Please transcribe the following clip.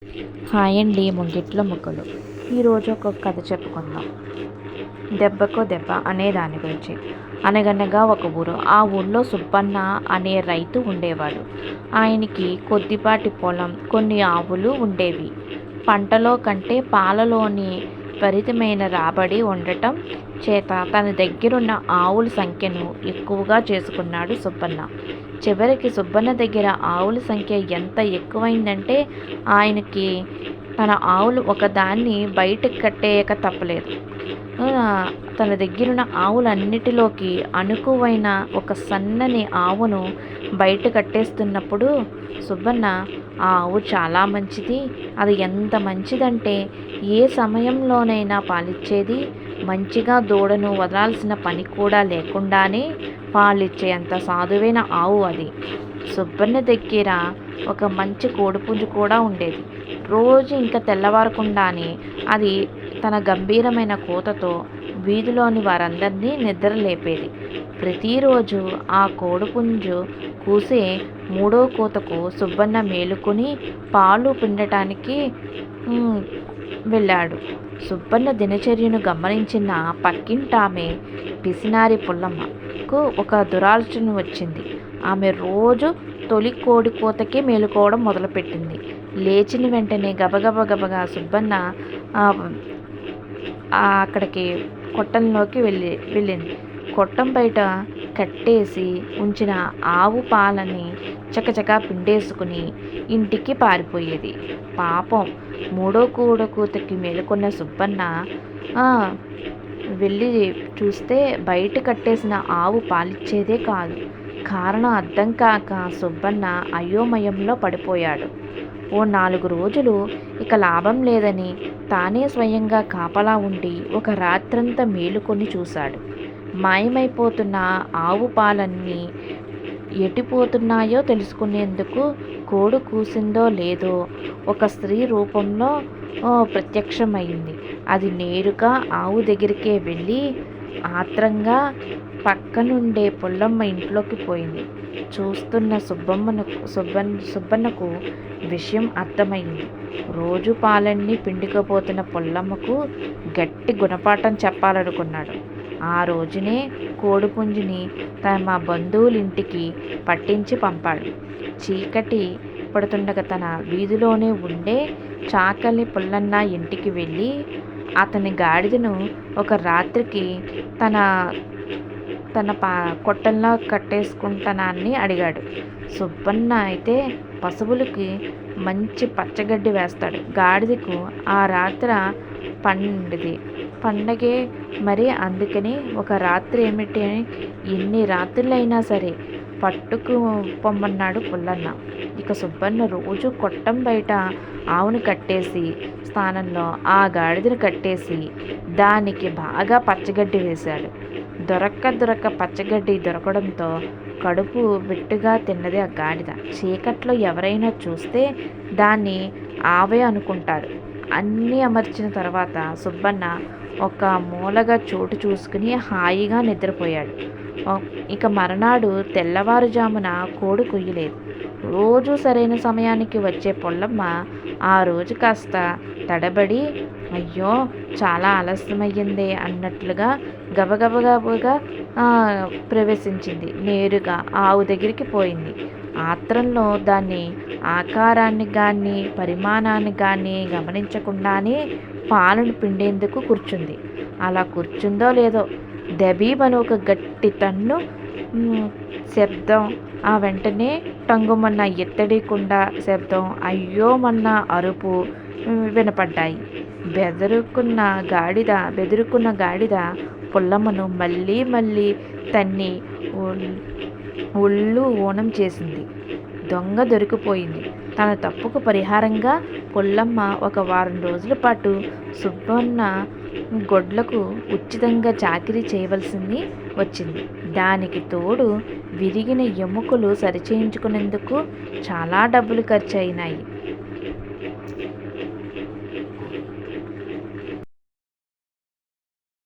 Hi అండి. ముంగిట్లో ముగ్గులు. ఈరోజు ఒక కథ చెప్పుకుందాం. దెబ్బకో దెబ్బ అనే దాని గురించి. అనగనగా ఒక ఊరు. ఆ ఊళ్ళో సుబ్బన్న అనే రైతు ఉండేవాడు. ఆయనకి కొద్దిపాటి పొలం, కొన్ని ఆవులు ఉండేవి. పంటలో కంటే పాలలోని విపరీతమైన రాబడి ఉండటం చేత తన దగ్గరున్న ఆవుల సంఖ్యను ఎక్కువగా చేసుకున్నాడు సుబ్బన్న. చివరికి సుబ్బన్న దగ్గర ఆవుల సంఖ్య ఎంత ఎక్కువైందంటే ఆయనకి తన ఆవులు ఒకదాన్ని బయటకు కట్టేయక తప్పలేదు. తన దగ్గరున్న ఆవులన్నిటిలోకి అనుకువైన ఒక సన్నని ఆవును బయట కట్టేస్తున్నప్పుడు సుబ్బన్న, ఆ ఆవు చాలా మంచిది, అది ఎంత మంచిదంటే ఏ సమయంలోనైనా పాలిచ్చేది, మంచిగా దూడను వదలాల్సిన పని కూడా లేకుండానే పాలిచ్చే అంత సాధువైన ఆవు అది. సుబ్బన్న దగ్గర ఒక మంచి కోడిపుంజు కూడా ఉండేది. రోజు ఇంకా తెల్లవారకుండానే అది తన గంభీరమైన కూతతో వీధిలోని వారందరినీ నిద్రలేపేది. ప్రతిరోజు ఆ కోడిపుంజు కూసే మూడో కూతకు సుబ్బన్న మేలుకొని పాలు పిండటానికి వెళ్ళాడు. సుబ్బన్న దినచర్యను గమనించిన పక్కింటామె పిసినారి పుల్లమ్మకు ఒక దురాలోచన వచ్చింది. ఆమె రోజు తొలి కోడి కూతకే మేలుకోవడం మొదలుపెట్టింది. లేచిన వెంటనే గబగబా సుబ్బన్న అక్కడికి కొట్టంలోకి వెళ్ళింది. కొట్టం బయట కట్టేసి ఉంచిన ఆవు పాలని చకచకా పిండేసుకుని ఇంటికి పారిపోయేది. పాపం మూడో కూతకి మేలుకున్న సుబ్బన్న వెళ్ళి చూస్తే బయట కట్టేసిన ఆవు పాలిచ్చేదే కాదు. కారణం అర్థం కాక సుబ్బన్న అయోమయంలో పడిపోయాడు. ఓ 4 రోజులు ఇక లాభం లేదని తానే స్వయంగా కాపలా ఉండి ఒక రాత్రంతా మేలుకొని చూశాడు. మాయమైపోతున్న ఆవు పాలన్నీ ఎటుపోతున్నాయో తెలుసుకునేందుకు కోడి కూసిందో లేదో ఒక స్త్రీ రూపంలో ప్రత్యక్షమైంది. అది నేరుగా ఆవు దగ్గరికే వెళ్ళి ఆత్రంగా పక్కనుండే పుల్లమ్మ ఇంట్లోకి పోయింది. చూస్తున్న సుబ్బన్నకు విషయం అర్థమైంది. రోజు పాలన్నీ పిండుకుపోతున్న పుల్లమ్మకు గట్టి గుణపాఠం చెప్పాలనుకున్నాడు. ఆ రోజునే కోడిపుంజుని తమ బంధువులింటికి పట్టించి పంపాడు. చీకటి పడుతుండగా తన వీధిలోనే ఉండే చాకలి పుల్లన్న ఇంటికి వెళ్ళి అతని గాడిదను ఒక రాత్రికి తన కొట్టంలో కట్టేసుకుంటానని అడిగాడు. సుబ్బన్న అయితే పశువులకి మంచి పచ్చగడ్డి వేస్తాడు. గాడిదకు ఆ రాత్ర పండగే మరి, అందుకని ఒక రాత్రి ఏమిటి, ఎన్ని రాత్రులైనా సరే పట్టుకు పొమ్మన్నాడు పుల్లన్న. ఇక సుబ్బన్న రోజు కొట్టం బయట ఆవును కట్టేసి స్థానంలో ఆ గాడిదను కట్టేసి దానికి బాగా పచ్చగడ్డి వేశాడు. దొరక్క పచ్చగడ్డి దొరకడంతో కడుపు వెట్టుగా తిన్నది ఆ గాడిద. చీకట్లో ఎవరైనా చూస్తే దాన్ని ఆవే అనుకుంటారు. అన్నీ అమర్చిన తర్వాత సుబ్బన్న ఒక మూలగా చోటు చూసుకుని హాయిగా నిద్రపోయాడు. ఇక మరునాడు తెల్లవారుజామున కోడి కొయ్యలేదు. రోజు సరైన సమయానికి వచ్చే పుల్లమ్మ ఆ రోజు కాస్త తడబడి, అయ్యో చాలా ఆలస్యమయ్యిందే అన్నట్లుగా గబగబగా ప్రవేశించింది. నేరుగా ఆవు దగ్గరికి పోయింది. ఆత్రంలో దాన్ని ఆకారాన్ని కానీ పరిమాణాన్ని కానీ గమనించకుండానే పాలను పిండేందుకు కూర్చుంది. అలా కూర్చుందో లేదో దబీబను ఒక గట్టి తన్ను శబ్దం, ఆ వెంటనే టంగుమన్న ఇత్తడి కుండ శబ్దం, అయ్యోమన్న అరుపు వినపడ్డాయి. బెదురుకున్న గాడిద పుల్లమ్మను మళ్ళీ తన్ని ఒళ్ళు ఊనం చేసింది. దొంగ దొరికిపోయింది. తన తప్పుకు పరిహారంగా పుల్లమ్మ ఒక వారం రోజుల పాటు సుబ్బన్న గొడ్లకు ఉచితంగా చాకిరీ చేయవలసింది వచ్చింది. దానికి తోడు విరిగిన ఎముకలు సరిచేయించుకునేందుకు చాలా డబ్బులు ఖర్చు అయినాయి.